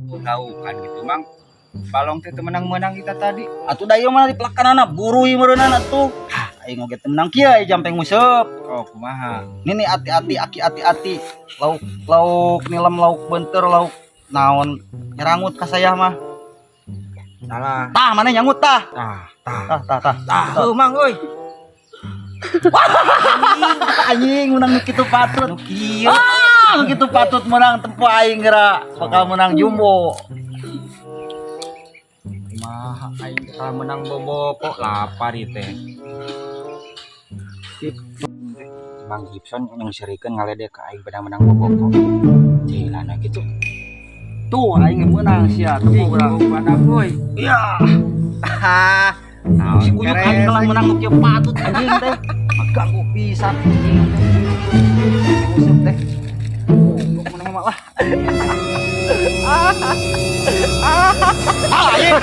gaukan gitu mang. Balong teh menang-menang kita tadi. Atuh dayo mana di pelakanana burui meureunana atuh. Aing oge teu menang kieu jampeng museup. Oh kumaha? Nini hati-hati aki hati-hati. Lauk nilam lauk benter lauk naon nyerangut ka saya mah. Salah. Tah mana nyangut tah. Tah, mang euy. Anjing menang nu kitu patut. Nu kieu. Nu kitu patut menang tempo aing geura bakal menang jumbo. Kumaha aing tah menang bobo kok lapar ieu teh. Mang Gibson yang serikeun ngaledek ka aing pada menang bobo kok. Cilana gitu. Tuh aing menang sia tempo urang. Pada euy. Iya. Naon Si kunyuk aing telah menang nu kieu patut anjing teh. Ganggu pisan anjing. Museup teh. Menang mah lah. Anjing.